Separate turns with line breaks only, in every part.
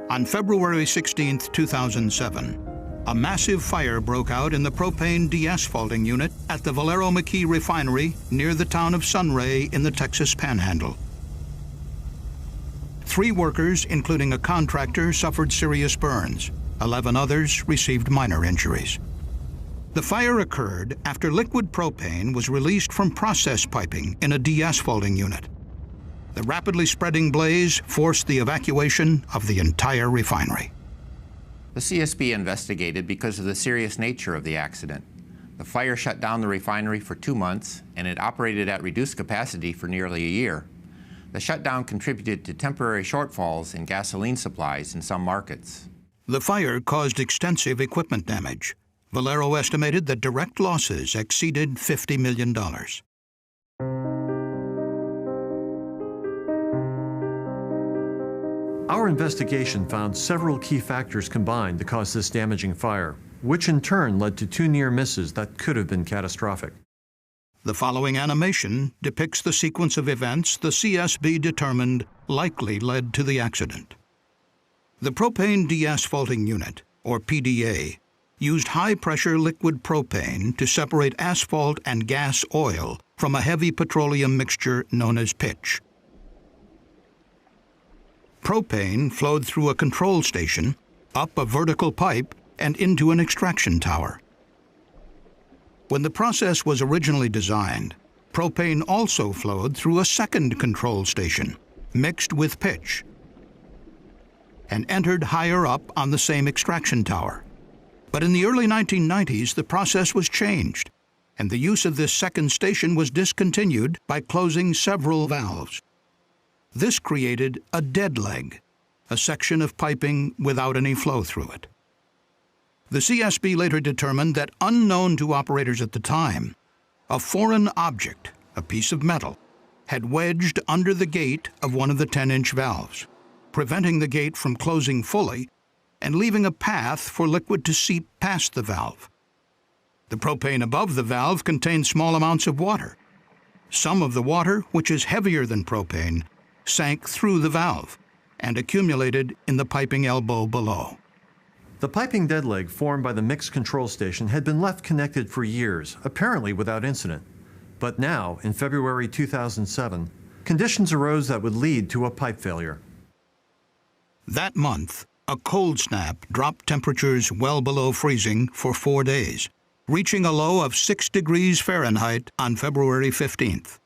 On February 16, 2007, a massive fire broke out in the propane deasphalting unit at the Valero McKee Refinery near the town of Sunray in the Texas Panhandle. 3 workers, including a contractor, suffered serious burns. 11 others received minor injuries. The fire occurred after liquid propane was released from process piping in a deasphalting unit. The rapidly spreading blaze forced the evacuation of the entire refinery.
The CSB investigated because of the serious nature of the accident. The fire shut down the refinery for 2 months, and it operated at reduced capacity for nearly a year. The shutdown contributed to temporary shortfalls in gasoline supplies in some markets.
The fire caused extensive equipment damage. Valero estimated that direct losses exceeded $50 million.
Our investigation found several key factors combined to cause this damaging fire, which in turn led to 2 near misses that could have been catastrophic.
The following animation depicts the sequence of events the CSB determined likely led to the accident. The propane deasphalting unit, or PDA, used high-pressure liquid propane to separate asphalt and gas oil from a heavy petroleum mixture known as pitch. Propane flowed through a control station, up a vertical pipe, and into an extraction tower. When the process was originally designed, propane also flowed through a second control station, mixed with pitch, and entered higher up on the same extraction tower. But in the early 1990s, the process was changed, and the use of this second station was discontinued by closing several valves. This created a dead leg, a section of piping without any flow through it. The CSB later determined that, unknown to operators at the time, a foreign object, a piece of metal, had wedged under the gate of one of the 10-inch valves, preventing the gate from closing fully and leaving a path for liquid to seep past the valve. The propane above the valve contained small amounts of water. Some of the water, which is heavier than propane, sank through the valve and accumulated in the piping elbow below.
The piping dead leg formed by the mixed control station had been left connected for years, apparently without incident. But now, in February 2007, conditions arose that would lead to a pipe failure.
That month, a cold snap dropped temperatures well below freezing for 4 days, reaching a low of 6 degrees Fahrenheit on February 15th.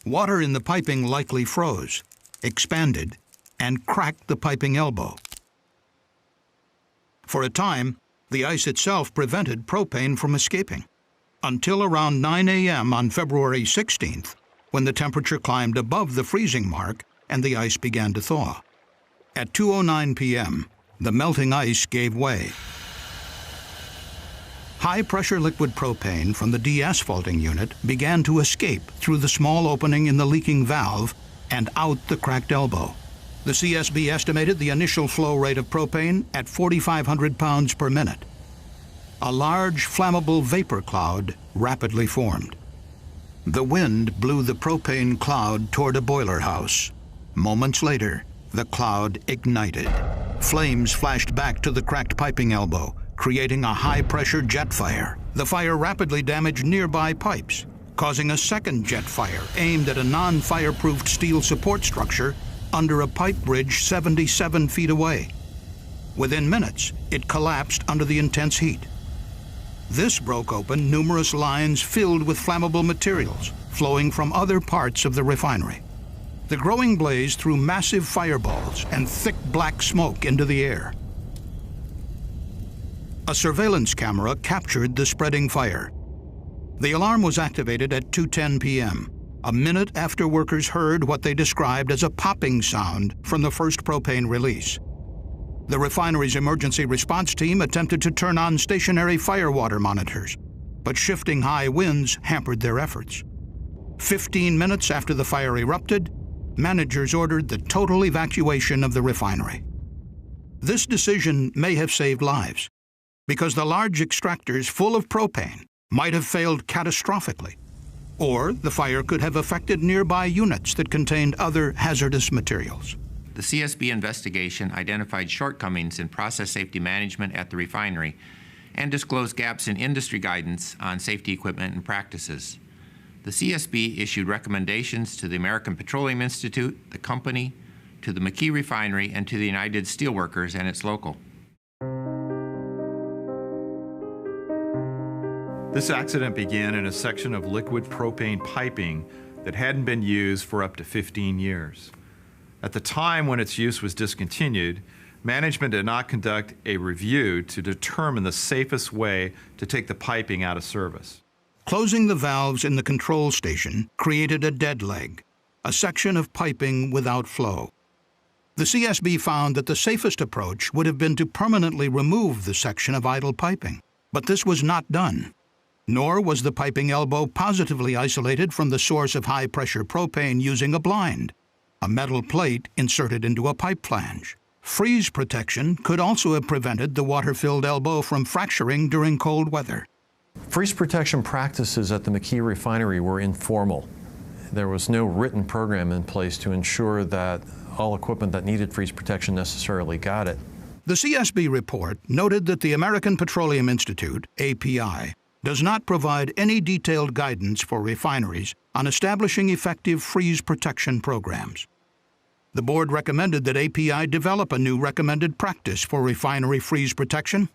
Water in the piping likely froze, expanded, and cracked the piping elbow. For a time, the ice itself prevented propane from escaping, until around 9 a.m. on February 16th, when the temperature climbed above the freezing mark and the ice began to thaw. At 2:09 p.m., the melting ice gave way. High-pressure liquid propane from the deasphalting unit began to escape through the small opening in the leaking valve and out the cracked elbow. The CSB estimated the initial flow rate of propane at 4,500 pounds per minute. A large flammable vapor cloud rapidly formed. The wind blew the propane cloud toward a boiler house. Moments later, the cloud ignited. Flames flashed back to the cracked piping elbow, creating a high-pressure jet fire. The fire rapidly damaged nearby pipes, causing a second jet fire aimed at a non-fireproofed steel support structure under a pipe bridge 77 feet away. Within minutes, it collapsed under the intense heat. This broke open numerous lines filled with flammable materials flowing from other parts of the refinery. The growing blaze threw massive fireballs and thick black smoke into the air. A surveillance camera captured the spreading fire. The alarm was activated at 2:10 p.m., a minute after workers heard what they described as a popping sound from the first propane release. The refinery's emergency response team attempted to turn on stationary firewater monitors, but shifting high winds hampered their efforts. 15 minutes after the fire erupted, managers ordered the total evacuation of the refinery. This decision may have saved lives, because the large extractors full of propane might have failed catastrophically, or the fire could have affected nearby units that contained other hazardous materials.
The CSB investigation identified shortcomings in process safety management at the refinery and disclosed gaps in industry guidance on safety equipment and practices. The CSB issued recommendations to the American Petroleum Institute, the company, to the McKee Refinery, and to the United Steelworkers and its local.
This accident began in a section of liquid propane piping that hadn't been used for up to 15 years. At the time when its use was discontinued, management did not conduct a review to determine the safest way to take the piping out of service.
Closing the valves in the control station created a dead leg, a section of piping without flow. The CSB found that the safest approach would have been to permanently remove the section of idle piping, but this was not done. Nor was the piping elbow positively isolated from the source of high-pressure propane using a blind, a metal plate inserted into a pipe flange. Freeze protection could also have prevented the water-filled elbow from fracturing during cold weather.
Freeze protection practices at the McKee Refinery were informal. There was no written program in place to ensure that all equipment that needed freeze protection necessarily got it.
The CSB report noted that the American Petroleum Institute, API, does not provide any detailed guidance for refineries on establishing effective freeze protection programs. The board recommended that API develop a new recommended practice for refinery freeze protection,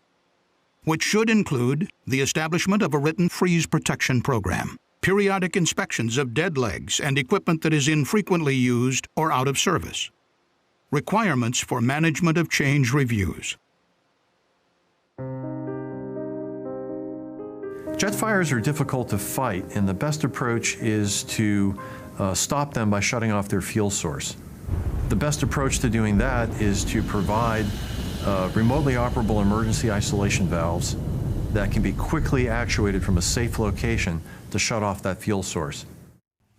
which should include the establishment of a written freeze protection program, periodic inspections of dead legs and equipment that is infrequently used or out of service, requirements for management of change reviews.
Jet fires are difficult to fight, and the best approach is to stop them by shutting off their fuel source. The best approach to doing that is to provide remotely operable emergency isolation valves that can be quickly actuated from a safe location to shut off that fuel source.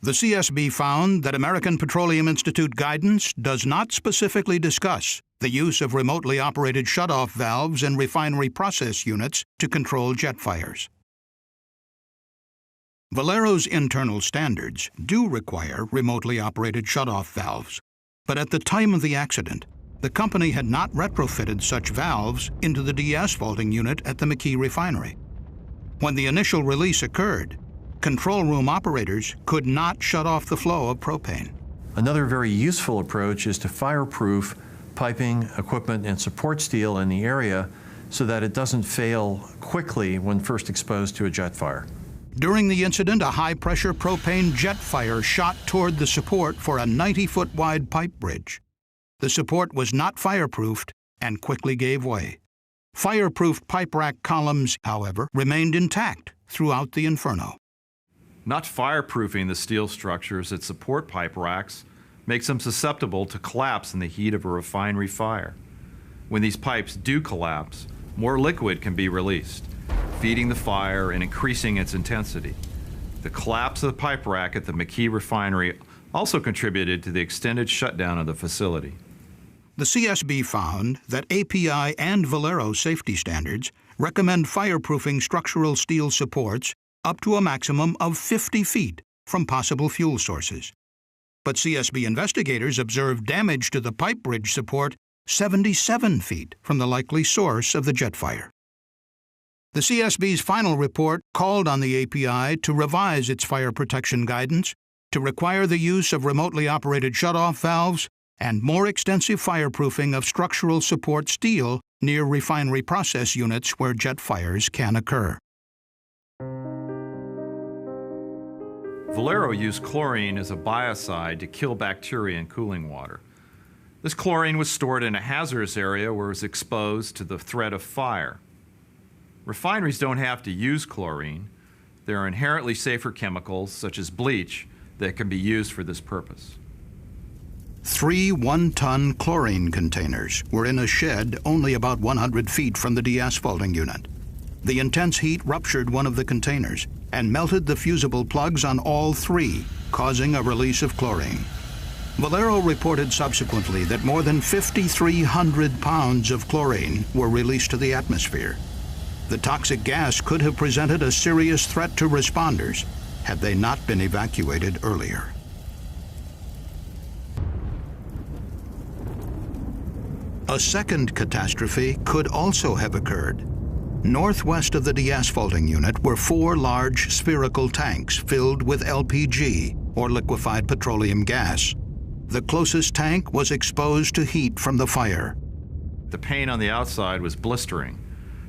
The CSB found that American Petroleum Institute guidance does not specifically discuss the use of remotely operated shutoff valves in refinery process units to control jet fires. Valero's internal standards do require remotely operated shutoff valves, but at the time of the accident, the company had not retrofitted such valves into the deasphalting unit at the McKee Refinery. When the initial release occurred, control room operators could not shut off the flow of propane.
Another very useful approach is to fireproof piping, equipment, and support steel in the area so that it doesn't fail quickly when first exposed to a jet fire.
During the incident, a high-pressure propane jet fire shot toward the support for a 90-foot wide pipe bridge. The support was not fireproofed and quickly gave way. Fireproofed pipe rack columns, however, remained intact throughout the inferno.
Not fireproofing the steel structures that support pipe racks makes them susceptible to collapse in the heat of a refinery fire. When these pipes do collapse, more liquid can be released, feeding the fire and increasing its intensity. The collapse of the pipe rack at the McKee Refinery also contributed to the extended shutdown of the facility.
The CSB found that API and Valero safety standards recommend fireproofing structural steel supports up to a maximum of 50 feet from possible fuel sources. But CSB investigators observed damage to the pipe bridge support 77 feet from the likely source of the jet fire. The CSB's final report called on the API to revise its fire protection guidance to require the use of remotely operated shutoff valves and more extensive fireproofing of structural support steel near refinery process units where jet fires can occur.
Valero used chlorine as a biocide to kill bacteria in cooling water. This chlorine was stored in a hazardous area where it was exposed to the threat of fire. Refineries don't have to use chlorine. There are inherently safer chemicals, such as bleach, that can be used for this purpose.
3 one-ton chlorine containers were in a shed only about 100 feet from the deasphalting unit. The intense heat ruptured one of the containers and melted the fusible plugs on all 3, causing a release of chlorine. Valero reported subsequently that more than 5,300 pounds of chlorine were released to the atmosphere. The toxic gas could have presented a serious threat to responders had they not been evacuated earlier. A second catastrophe could also have occurred. Northwest of the deasphalting unit were 4 large spherical tanks filled with LPG, or liquefied petroleum gas. The closest tank was exposed to heat from the fire.
The paint on the outside was blistering,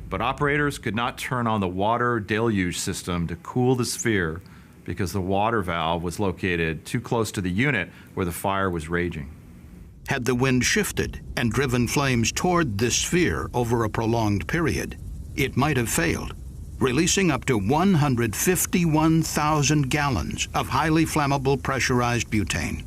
but operators could not turn on the water deluge system to cool the sphere because the water valve was located too close to the unit where the fire was raging.
Had the wind shifted and driven flames toward this sphere over a prolonged period, it might have failed, releasing up to 151,000 gallons of highly flammable pressurized butane.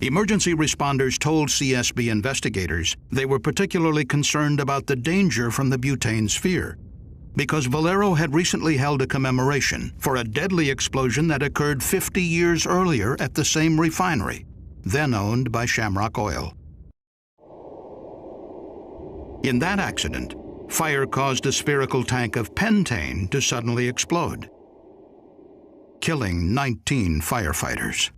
Emergency responders told CSB investigators they were particularly concerned about the danger from the butane sphere, because Valero had recently held a commemoration for a deadly explosion that occurred 50 years earlier at the same refinery, then owned by Shamrock Oil. In that accident, fire caused a spherical tank of pentane to suddenly explode, killing 19 firefighters.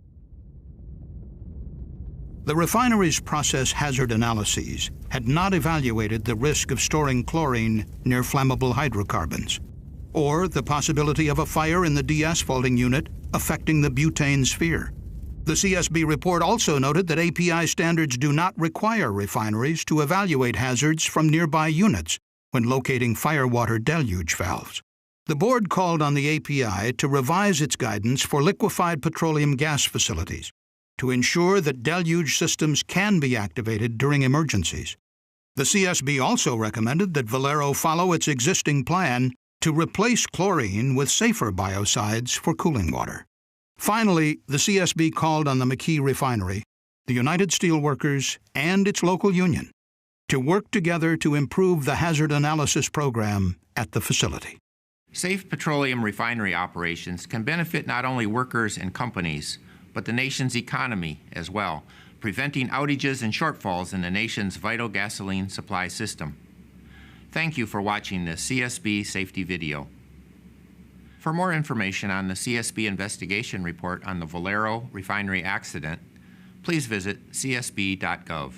The refinery's process hazard analyses had not evaluated the risk of storing chlorine near flammable hydrocarbons, or the possibility of a fire in the deasphalting unit affecting the butane sphere. The CSB report also noted that API standards do not require refineries to evaluate hazards from nearby units when locating firewater deluge valves. The board called on the API to revise its guidance for liquefied petroleum gas facilities to ensure that deluge systems can be activated during emergencies. The CSB also recommended that Valero follow its existing plan to replace chlorine with safer biocides for cooling water. Finally, the CSB called on the McKee Refinery, the United Steelworkers, and its local union to work together to improve the hazard analysis program at the facility.
Safe petroleum refinery operations can benefit not only workers and companies, but the nation's economy as well, preventing outages and shortfalls in the nation's vital gasoline supply system. Thank you for watching this CSB safety video. For more information on the CSB investigation report on the Valero refinery accident, please visit csb.gov.